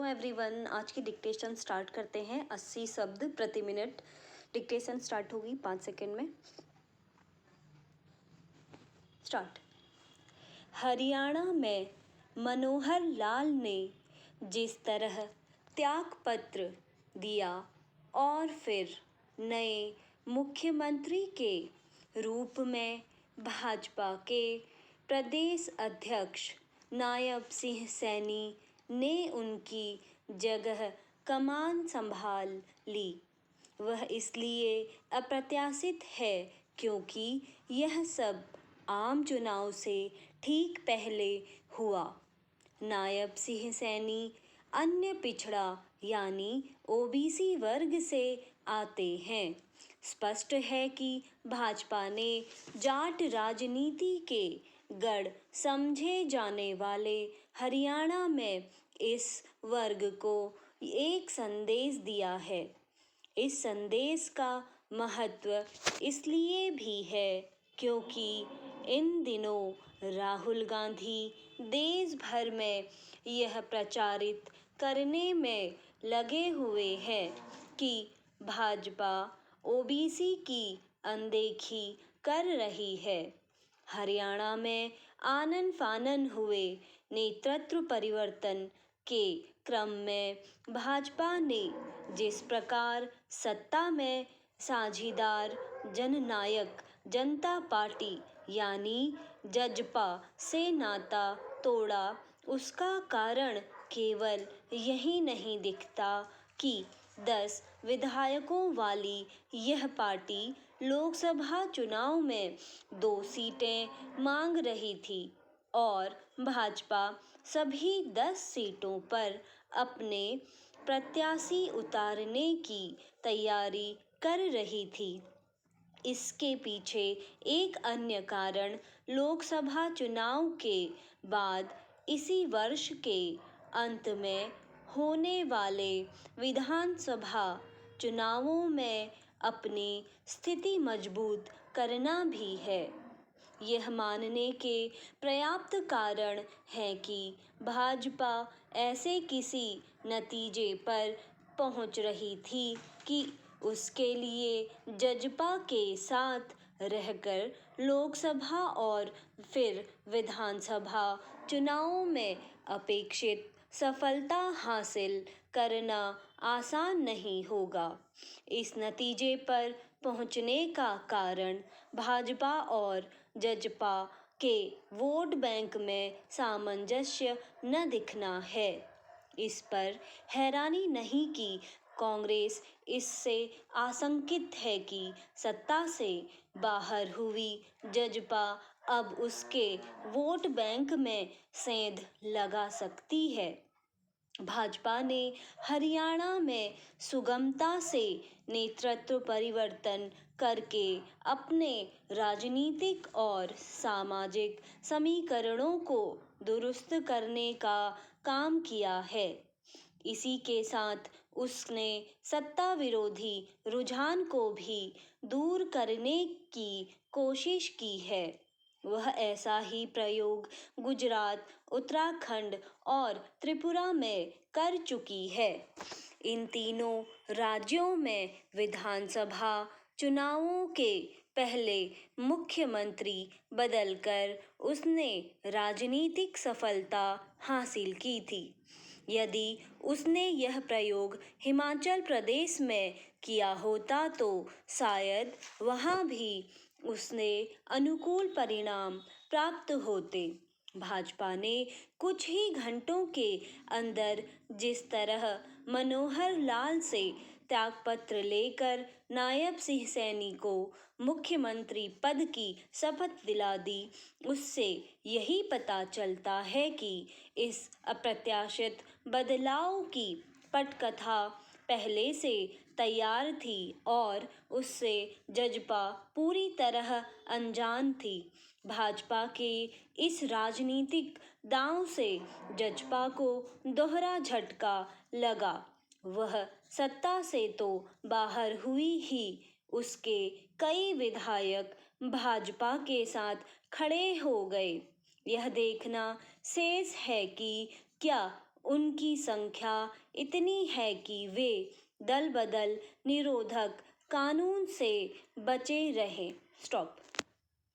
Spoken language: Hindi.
एवरीवन, आज की डिक्टेशन स्टार्ट करते हैं। 80 शब्द प्रति मिनट। डिक्टेशन स्टार्ट होगी 5 सेकेंड में। स्टार्ट। हरियाणा में मनोहर लाल ने जिस तरह त्याग पत्र दिया और फिर नए मुख्यमंत्री के रूप में भाजपा के प्रदेश अध्यक्ष नायब सिंह सैनी ने उनकी जगह कमान संभाल ली, वह इसलिए अप्रत्याशित है क्योंकि यह सब आम चुनाव से ठीक पहले हुआ। नायब सिंह सैनी अन्य पिछड़ा यानी ओबीसी वर्ग से आते हैं। स्पष्ट है कि भाजपा ने जाट राजनीति के गढ़ समझे जाने वाले हरियाणा में इस वर्ग को एक संदेश दिया है। इस संदेश का महत्व इसलिए भी है क्योंकि इन दिनों राहुल गांधी देश भर में यह प्रचारित करने में लगे हुए हैं कि भाजपा ओबीसी की अनदेखी कर रही है। हरियाणा में आनन फानन हुए नेतृत्व परिवर्तन के क्रम में भाजपा ने जिस प्रकार सत्ता में साझीदार जननायक जनता पार्टी यानी जजपा से नाता तोड़ा, उसका कारण केवल यही नहीं दिखता कि 10 विधायकों वाली यह पार्टी लोकसभा चुनाव में 2 सीटें मांग रही थी और भाजपा सभी 10 सीटों पर अपने प्रत्याशी उतारने की तैयारी कर रही थी। इसके पीछे एक अन्य कारण लोकसभा चुनाव के बाद इसी वर्ष के अंत में होने वाले विधानसभा चुनावों में अपनी स्थिति मजबूत करना भी है। यह मानने के पर्याप्त कारण है कि भाजपा ऐसे किसी नतीजे पर पहुंच रही थी कि उसके लिए जजपा के साथ रहकर लोकसभा और फिर विधानसभा चुनावों में अपेक्षित सफलता हासिल करना आसान नहीं होगा। इस नतीजे पर पहुंचने का कारण भाजपा और जजपा के वोट बैंक में सामंजस्य न दिखना है। इस पर हैरानी नहीं कि कांग्रेस इससे आशंकित है कि सत्ता से बाहर हुई जजपा अब उसके वोट बैंक में सेंध लगा सकती है। भाजपा ने हरियाणा में सुगमता से नेतृत्व परिवर्तन करके अपने राजनीतिक और सामाजिक समीकरणों को दुरुस्त करने का काम किया है। इसी के साथ उसने सत्ता विरोधी रुझान को भी दूर करने की कोशिश की है। वह ऐसा ही प्रयोग गुजरात, उत्तराखंड और त्रिपुरा में कर चुकी है। इन तीनों राज्यों में विधानसभा चुनावों के पहले मुख्यमंत्री बदलकर उसने राजनीतिक सफलता हासिल की थी। यदि उसने यह प्रयोग हिमाचल प्रदेश में किया होता तो शायद वहां भी उसने अनुकूल परिणाम प्राप्त होते। भाजपा ने कुछ ही घंटों के अंदर जिस तरह मनोहर लाल से त्यागपत्र लेकर नायब सिंह सैनी को मुख्यमंत्री पद की शपथ दिला दी, उससे यही पता चलता है कि इस अप्रत्याशित बदलाव की पटकथा पहले से तैयार थी और उससे जजपा पूरी तरह अनजान थी। भाजपा के इस राजनीतिक दांव से जजपा को दोहरा झटका लगा। वह सत्ता से तो बाहर हुई ही, उसके कई विधायक भाजपा के साथ खड़े हो गए। यह देखना शेष है कि क्या उनकी संख्या इतनी है कि वे दल बदल निरोधक कानून से बचे रहे। स्टॉप।